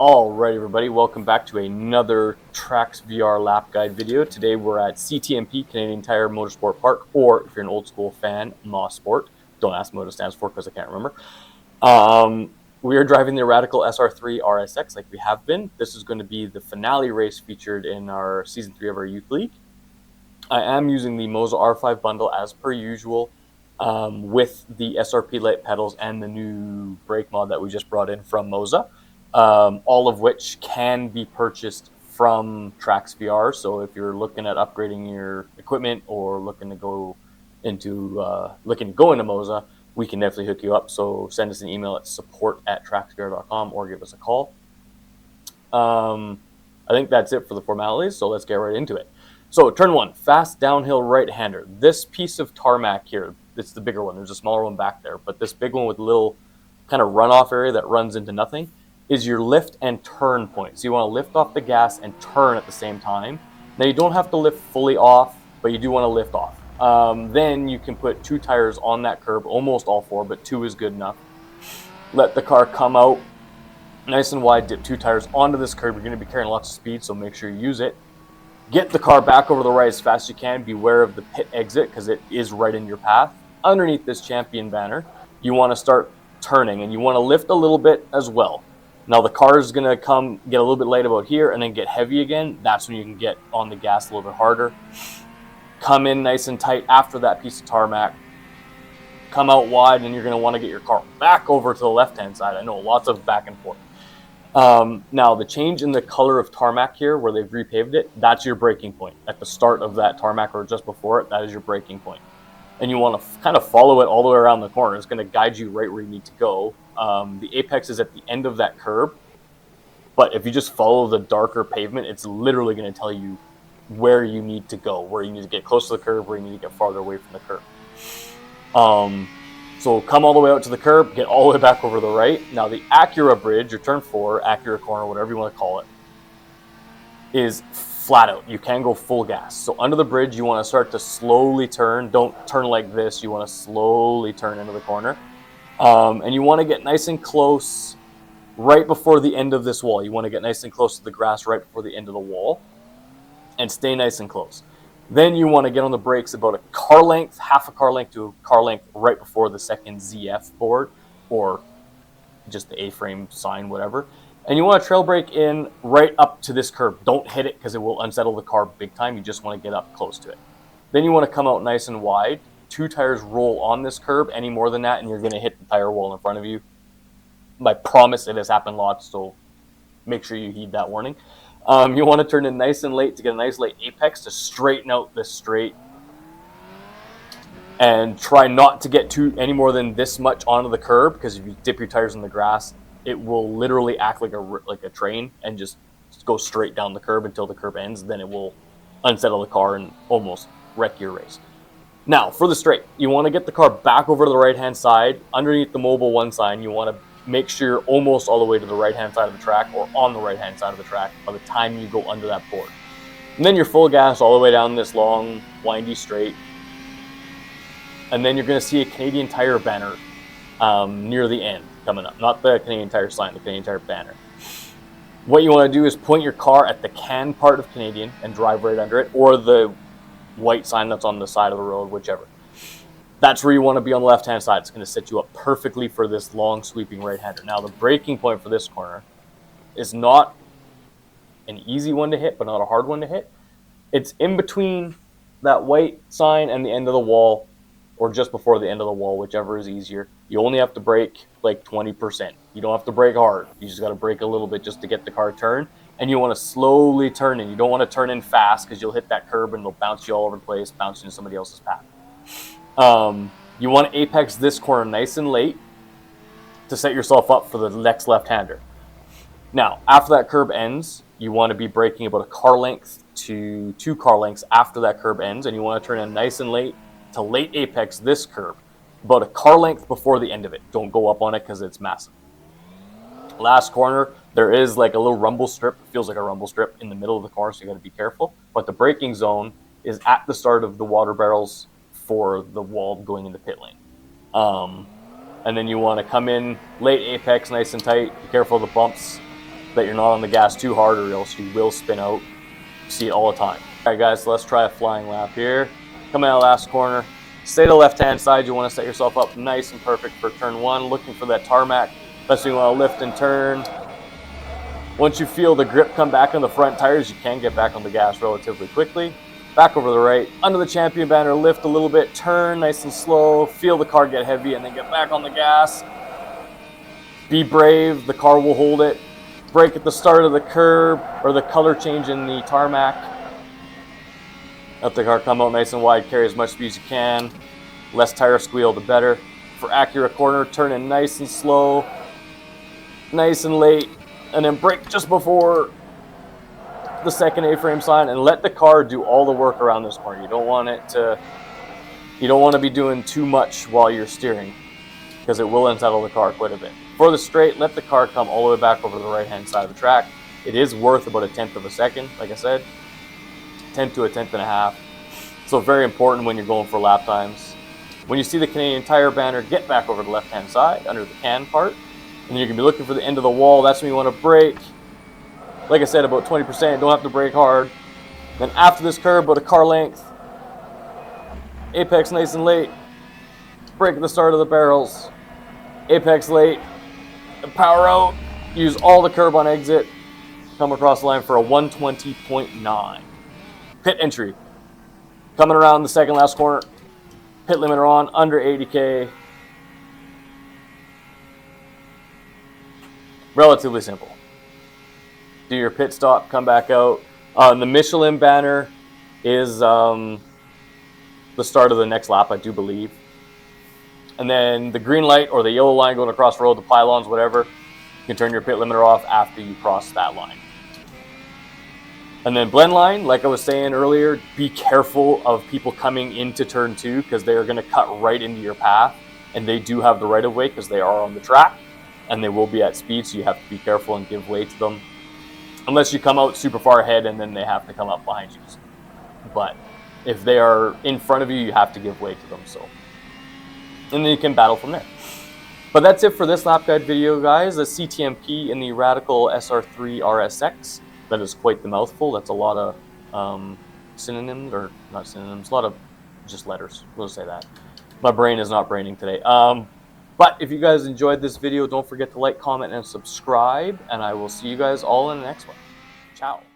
Alright everybody, welcome back to another Trax VR lap guide video. Today we're at CTMP, Canadian Tire Motorsport Park, or if you're an old school fan, Mosport. Don't ask me what it stands for because I can't remember. We are driving the Radical SR3 RSX like we have been. This is going to be the finale race featured in our Season 3 of our Youth League. I am using the Moza R5 bundle as per usual, with the SRP light pedals and the new brake mod that we just brought in from Moza. All of which can be purchased from Trax VR. So if you're looking at upgrading your equipment or looking to go into Moza, we can definitely hook you up. So send us an email at support@traxvr.com or give us a call. I think that's it for the formalities. So let's get right into it. So turn one, fast downhill right-hander. This piece of tarmac here, it's the bigger one. There's a smaller one back there, but this big one with a little kind of runoff area that runs into nothing is your lift and turn point. So you want to lift off the gas and turn at the same time. Now you don't have to lift fully off, but you do want to lift off. Then you can put 2 tires on that curb, almost all 4, but 2 is good enough. Let the car come out nice and wide, dip 2 tires onto this curb. You're going to be carrying lots of speed, so make sure you use it. Get the car back over the right as fast as you can. Beware of the pit exit because it is right in your path. Underneath this champion banner, you want to start turning, and you want to lift a little bit as well. Now the car is going to get a little bit light about here and then get heavy again. That's when you can get on the gas a little bit harder. Come in nice and tight after that piece of tarmac. Come out wide, and you're going to want to get your car back over to the left-hand side. I know, lots of back and forth. Now the change in the color of tarmac here, where they've repaved it, that's your braking point. At the start of that tarmac or just before it, that is your braking point. And you want to kind of follow it all the way around the corner. It's going to guide you right where you need to go. The apex is at the end of that curb, but if you just follow the darker pavement, it's literally going to tell you where you need to go, where you need to get close to the curb, where you need to get farther away from the curb. So come all the way out to the curb, get all the way back over to the right. Now the Acura bridge, or turn 4, Acura corner, whatever you want to call it, is flat out. You can go full gas. So under the bridge, you want to start to slowly turn. Don't turn like this. You want to slowly turn into the corner. And you want to get nice and close right before the end of this wall. You want to get nice and close to the grass right before the end of the wall and stay nice and close. Then you want to get on the brakes about a car length, half a car length to a car length right before the second ZF board or just the A-frame sign, whatever. And you want to trail brake in right up to this curb. Don't hit it because it will unsettle the car big time. You just want to get up close to it. Then you want to come out nice and wide. 2 tires roll on this curb. Any more than that, and you're going to hit the tire wall in front of you. I promise it has happened lots, so make sure you heed that warning. You want to turn in nice and late to get a nice late apex to straighten out this straight. And try not to get any more than this much onto the curb, because if you dip your tires in the grass, it will literally act like a train and just go straight down the curb until the curb ends. Then it will unsettle the car and almost wreck your race. Now, for the straight, you want to get the car back over to the right-hand side. Underneath the Mobile 1 sign, you want to make sure you're almost all the way to the right-hand side of the track or on the right-hand side of the track by the time you go under that board. And then you're full gas all the way down this long, windy straight. And then you're going to see a Canadian Tire banner near the end coming up. Not the Canadian Tire sign, the Canadian Tire banner. What you want to do is point your car at the can part of Canadian and drive right under it, or the white sign that's on the side of the road, whichever. That's where you want to be on the left-hand side. It's going to set you up perfectly for this long sweeping right-hander. Now, the braking point for this corner is not an easy one to hit, but not a hard one to hit. It's in between that white sign and the end of the wall, or just before the end of the wall, whichever is easier. You only have to brake like 20%. You don't have to brake hard. You just got to brake a little bit just to get the car turned. And you want to slowly turn in. You don't want to turn in fast because you'll hit that curb and it'll bounce you all over the place, bounce into somebody else's path. You want to apex this corner nice and late to set yourself up for the next left-hander. Now, after that curb ends, you want to be braking about a car length to 2 car lengths after that curb ends, and you want to turn in nice and late to late apex this curb, about a car length before the end of it. Don't go up on it because it's massive. Last corner, there is like a little rumble strip. It feels like a rumble strip in the middle of the corner, so you got to be careful. But the braking zone is at the start of the water barrels for the wall going into pit lane. And then you want to come in late apex, nice and tight. Be careful of the bumps. that you're not on the gas too hard, or else you will spin out. You see it all the time. All right, guys, so let's try a flying lap here. Coming out of last corner. Stay to the left-hand side. You want to set yourself up nice and perfect for turn one, looking for that tarmac. Especially you want to lift and turn. Once you feel the grip come back on the front tires, you can get back on the gas relatively quickly. Back over to the right, under the champion banner, lift a little bit, turn nice and slow, feel the car get heavy, and then get back on the gas. Be brave, the car will hold it. Brake at the start of the curb, or the color change in the tarmac. Let the car come out nice and wide, carry as much speed as you can. Less tire squeal, the better. For accurate corner, turn in nice and slow, nice and late, and then brake just before the second A-frame sign, and let the car do all the work around this corner. You don't want to be doing too much while you're steering, because it will unsettle the car quite a bit. For the straight, let the car come all the way back over to the right-hand side of the track. It is worth about 1/10 of a second, like I said. 1/10 to 1/10.5. So very important when you're going for lap times. When you see the Canadian Tire banner, get back over the left-hand side under the can part. And then you're going to be looking for the end of the wall. That's when you want to brake. Like I said, about 20%. Don't have to brake hard. Then after this curb, about a car length. Apex nice and late. Brake at the start of the barrels. Apex late. And power out. Use all the curb on exit. Come across the line for a 120.9. Pit entry. Coming around the second last corner. Pit limiter on, under 80K. Relatively simple. Do your pit stop, come back out. The Michelin banner is the start of the next lap, I do believe. And then the green light or the yellow line going across the road, the pylons, whatever, you can turn your pit limiter off after you cross that line. And then blend line, like I was saying earlier, be careful of people coming into turn 2, because they are going to cut right into your path, and they do have the right of way because they are on the track, and they will be at speed, so you have to be careful and give way to them. Unless you come out super far ahead and then they have to come up behind you. But if they are in front of you, you have to give way to them. So, and then you can battle from there. But that's it for this lap guide video, guys. The CTMP in the Radical SR3 RSX. That is quite the mouthful. That's a lot of synonyms, or not synonyms, a lot of just letters. We'll say that. My brain is not braining today. But if you guys enjoyed this video, don't forget to like, comment, and subscribe. And I will see you guys all in the next one. Ciao.